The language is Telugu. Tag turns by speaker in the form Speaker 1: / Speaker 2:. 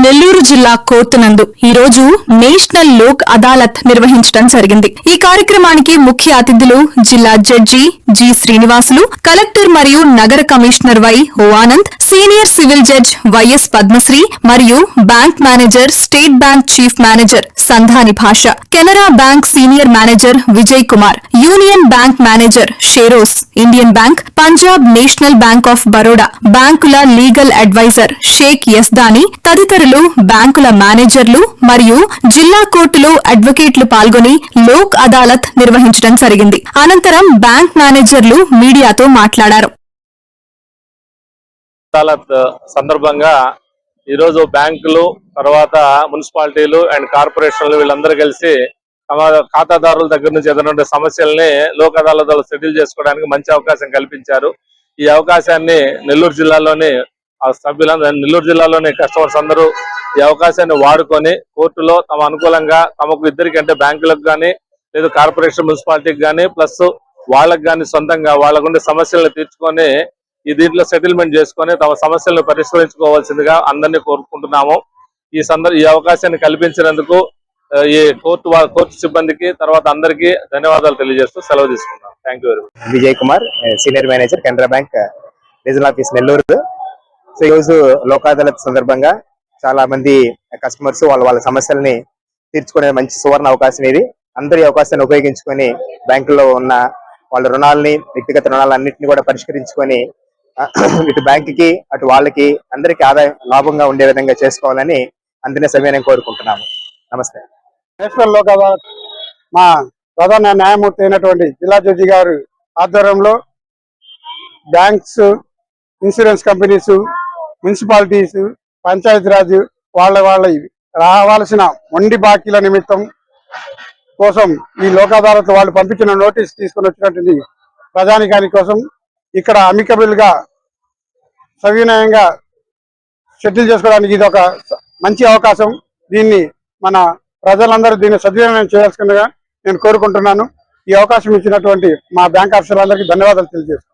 Speaker 1: నెల్లూరు జిల్లా కోర్టు నందు ఈ రోజు నేషనల్ లోక్ అదాలత్ నిర్వహించడం జరిగింది. ఈ కార్యక్రమానికి ముఖ్య అతిథులు జిల్లా జడ్జి జి శ్రీనివాసులు, కలెక్టర్ మరియు నగర commissioner Y Hovanand, senior civil judge YS Padmasri మరియు bank manager, state bank chief manager Sandhani Basha, Canara bank senior manager Vijay Kumar, union bank manager షేరోస్, Indian bank, Punjab national bank of Baroda బ్యాంకుల లీగల్ అడ్వైజర్ షేక్ యస్దాని తదితరులు బ్యాంకుల మేనేజర్లు మరియు జిల్లా కోర్టులో అడ్వకేట్లు పాల్గొని లోక్ అదాలత్ నిర్వహించడం జరిగింది. అనంతరం బ్యాంక్ మేనేజర్లు మీడియాతో మాట్లాడారు.
Speaker 2: అదాలత్ సందర్భంగా ఈరోజు బ్యాంకులు, తర్వాత మున్సిపాలిటీలు అండ్ కార్పొరేషన్లు వీళ్ళందరూ కలిసి తమ ఖాతాదారుల దగ్గర నుంచి ఎదురుండే సమస్యల్ని లోక్ అదాలత్లో సెటిల్ చేసుకోవడానికి మంచి అవకాశం కల్పించారు. ఈ అవకాశాన్ని నెల్లూరు జిల్లాలోని కస్టమర్స్ అందరూ ఈ అవకాశాన్ని వాడుకొని కోర్టులో తమ అనుకూలంగా తమకు ఇద్దరికి అంటే బ్యాంకులకు కానీ లేదా కార్పొరేషన్ మున్సిపాలిటీకి కానీ ప్లస్ వాళ్ళకు కానీ సొంతంగా వాళ్ళకుండే సమస్యలను తీర్చుకొని ఈ దీంట్లో సెటిల్మెంట్ చేసుకొని తమ సమస్యలను పరిష్కరించుకోవాల్సిందిగా అందరినీ కోరుకుంటున్నాము. ఈ అవకాశాన్ని కల్పించినందుకు ఈ కోర్టు సిబ్బందికి తర్వాత అందరికీ ధన్యవాదాలు తెలియజేస్తూ సెలవు తీసుకున్నాం. Thank you very much.
Speaker 3: Vijay Kumar, senior manager, Canara bank regional office Nellore. So ఈరోజు లోక్ అదాలత్ సందర్భంగా చాలా మంది కస్టమర్స్ వాళ్ళ సమస్యల్ని తీర్చుకునే మంచి సువర్ణ అవకాశం ఇది. అందరి అవకాశాన్ని ఉపయోగించుకొని బ్యాంకులో ఉన్న వాళ్ళ రుణాలని, వ్యక్తిగత రుణాలన్నింటినీ కూడా పరిష్కరించుకొని ఇటు బ్యాంకుకి అటు వాళ్ళకి అందరికీ ఆదాయం లాభంగా ఉండే విధంగా చేసుకోవాలని అందరినీ సవినయంగా కోరుకుంటున్నాము. నమస్తే.
Speaker 4: నేషనల్ లోక్ అదాలత్ మా ప్రధాన న్యాయమూర్తి అయినటువంటి జిల్లా జడ్జి గారు ఆధ్వర్యంలో banks, insurance companies, municipalities, Panchayati Raj వాళ్ళ రావాల్సిన మొండి బాకీల నిమిత్తం కోసం ఈ లోక్ అదాలత్ వాళ్ళు పంపించిన నోటీస్ తీసుకుని వచ్చినటువంటి ప్రజానికాని కోసం ఇక్కడ అమికబుల్ గా సవినయంగా సెటిల్ చేసుకోవడానికి ఇది ఒక మంచి అవకాశం. దీన్ని మన ప్రజలందరూ దీన్ని సద్వినియోగం చేయాల్సిందిగా నేను కోరుకుంటున్నాను. ఈ అవకాశం ఇచ్చినటువంటి మా బ్యాంక్ ఆఫీసర్లందరికీ ధన్యవాదాలు తెలియజేస్తున్నాను.